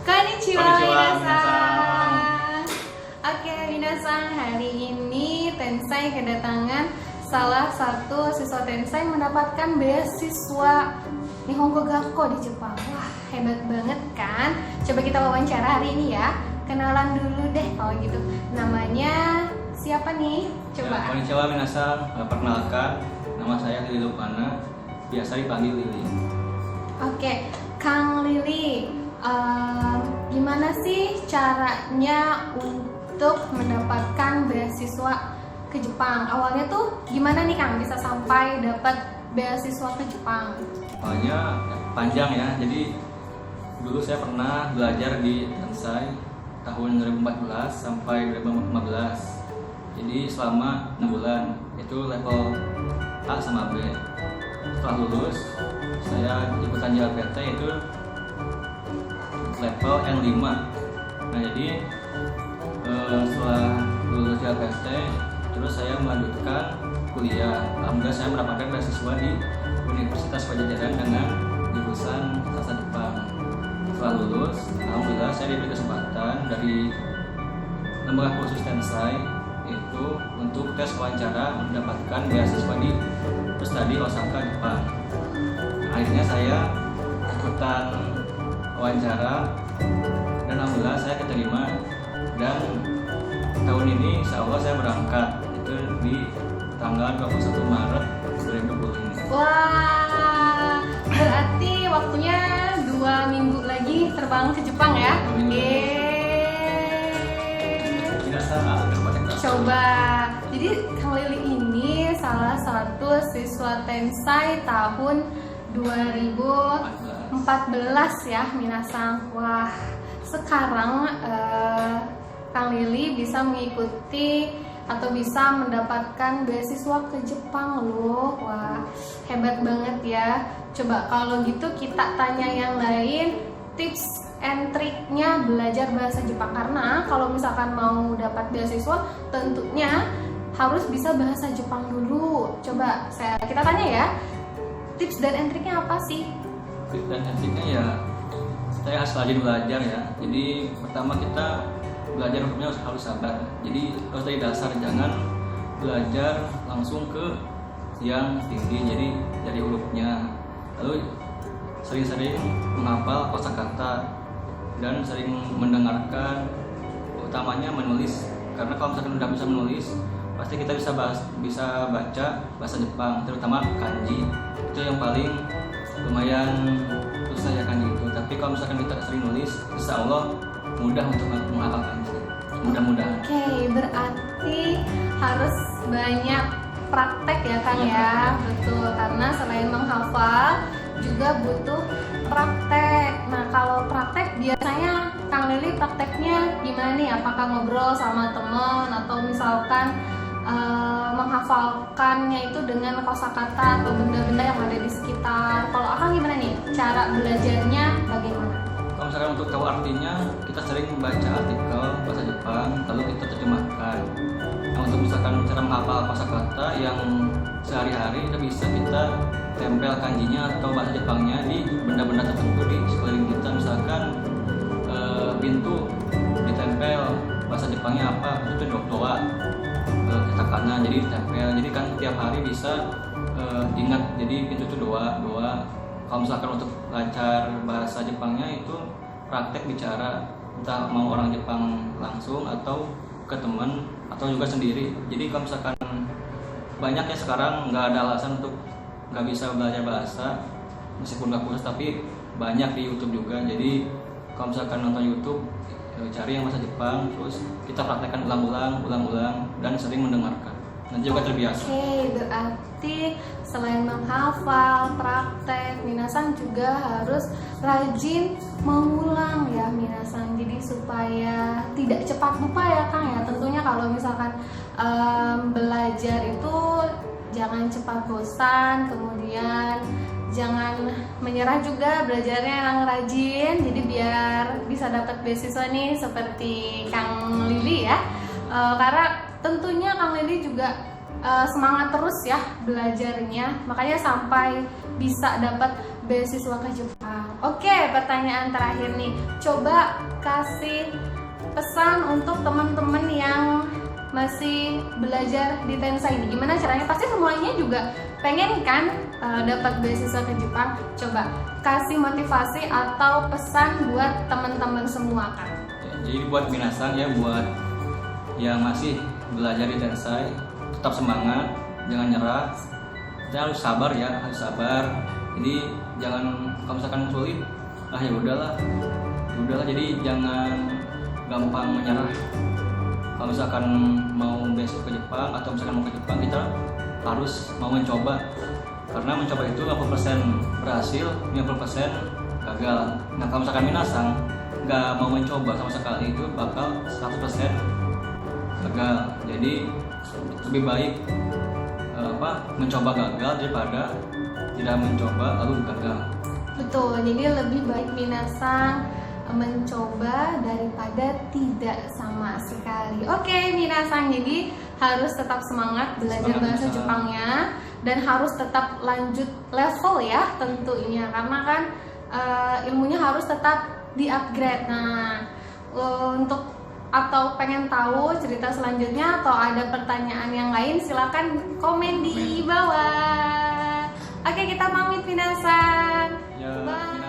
Konnichiwa, minasan. Oke, minasan, hari ini Tensai kedatangan salah satu siswa Tensai mendapatkan beasiswa Nihongo Gakko di Jepang. Wah, hebat banget kan? Coba kita wawancara hari ini ya. Kenalan dulu deh kalau gitu. Namanya siapa nih? Coba. Konnichiwa minasan, perkenalkan nama saya Lili Lupana, biasa dipanggil Lili. Oke, Kang Lili, gimana sih caranya untuk mendapatkan beasiswa ke Jepang? Awalnya tuh gimana nih Kang bisa sampai dapat beasiswa ke Jepang? Awalnya panjang ya, jadi dulu saya pernah belajar di Tensai tahun 2014 sampai 2015. Jadi selama 6 bulan, itu level A sama B. Setelah lulus, saya ikutan JLPT itu level N5. Nah jadi setelah lulus JLPT, terus saya melanjutkan kuliah. Alhamdulillah saya mendapatkan beasiswa di Universitas Padjadjaran dengan jurusan Sastra Jepang. Setelah lulus, alhamdulillah saya diberi kesempatan dari lembaga kursus Tensai itu untuk tes wawancara mendapatkan beasiswa di Studi Osaka, Jepang. Akhirnya saya ikutan wawancara dan alhamdulillah saya keterima, dan tahun ini insya Allah saya berangkat itu di tanggal 21 Maret 2020 ini. Wah, berarti waktunya 2 minggu lagi terbang ke Jepang ya? Coba, jadi Kang Lili ini salah satu siswa Tensai tahun 2014 ya, minasan. Wah, sekarang Kang Lili bisa mengikuti atau bisa mendapatkan beasiswa ke Jepang loh. Wah, hebat banget ya. Coba kalau gitu kita tanya yang lain, tips and triknya belajar bahasa Jepang, karena kalau misalkan mau dapat beasiswa tentunya harus bisa bahasa Jepang dulu. Coba kita tanya ya, tips dan triknya apa sih? Tips dan triknya ya, saya harus rajin belajar ya. Jadi pertama kita belajar hukumnya harus sabar. Jadi harus dari dasar, jangan belajar langsung ke yang tinggi. Jadi dari hurufnya, lalu sering-sering menghafal kosakata dan sering mendengarkan, utamanya menulis, karena kalau misalkan udah bisa menulis pasti kita bisa baca bahasa Jepang, terutama kanji. Itu yang paling lumayan susah ya kan gitu. Tapi kalau misalkan kita sering nulis, insya Allah mudah untuk menghafal kanji, mudah-mudahan. Oke, berarti harus banyak praktek ya Kang ya. Betul, karena selain menghafal juga butuh praktek. Nah, kalau praktek biasanya Kang Lili prakteknya gimana nih? Apakah ngobrol sama teman atau misalkan menghafalkannya itu dengan kosakata atau benda-benda yang ada di sekitar? Kalau Akang gimana nih? Cara belajarnya bagaimana? Kalau misalkan untuk tahu artinya, kita sering membaca artikel bahasa Jepang, lalu kita terjemahkan. Nah, untuk misalkan cara menghafal kosakata yang sehari-hari, itu bisa kita tempel kanjinya atau bahasa Jepangnya di benda-benda tertentu di sekeliling kita. Misalkan pintu ditempel bahasa Jepangnya apa, itu doa, katakana, jadi ditempel. Jadi kan tiap hari bisa ingat, jadi pintu itu doa. Kalau misalkan untuk belajar bahasa Jepangnya itu praktek bicara, entah mau orang Jepang langsung atau ke teman atau juga sendiri. Jadi kalau misalkan banyak ya sekarang nggak ada alasan untuk nggak bisa belajar bahasa meskipun nggak kursus, tapi banyak di YouTube juga. Jadi kalau misalkan nonton YouTube, cari yang bahasa Jepang, terus kita praktekkan ulang-ulang dan sering mendengarkan, nanti juga terbiasa. Oke, berarti selain menghafal, praktek, minasan juga harus rajin mengulang ya minasan. Jadi supaya tidak cepat lupa ya Kang ya. Tentunya kalau misalkan belajar itu jangan cepat bosan, kemudian jangan menyerah juga, belajarnya yang rajin. Jadi biar bisa dapat beasiswa nih seperti Kang Lili ya. Karena tentunya Kang Lili juga semangat terus ya belajarnya, makanya sampai bisa dapat beasiswa ke Jepang. Oke, pertanyaan terakhir nih, coba kasih pesan untuk teman-teman yang masih belajar di Tensa ini. Gimana caranya? Pasti semuanya juga pengen kan dapat beasiswa ke Jepang. Coba kasih motivasi atau pesan buat teman-teman semua kan. Ya, jadi buat minasan ya, buat yang masih belajar di Tensai, tetap semangat, jangan nyerah. Kita harus sabar ya, harus sabar. Jadi jangan, kalau misalkan sulit, ya udahlah. Jadi jangan gampang menyerah. Kalau misalkan mau besok ke Jepang atau misalkan mau ke Jepang, kita harus mau mencoba. Karena mencoba itu 50% berhasil, 50% gagal. Nah, kalau misalkan minasang nggak mau mencoba sama sekali, itu bakal 100% gagal. Jadi lebih baik mencoba gagal daripada tidak mencoba lalu gagal. Betul, jadi lebih baik minasang mencoba daripada tidak sama sekali. Oke, minasang, jadi harus tetap semangat belajar bahasa Jepangnya dan harus tetap lanjut level ya tentunya, karena kan ilmunya harus tetap di-upgrade. Nah, untuk atau pengen tahu cerita selanjutnya atau ada pertanyaan yang lain, silakan komen di bawah. Oke, kita pamit minasang. Ya. Bye.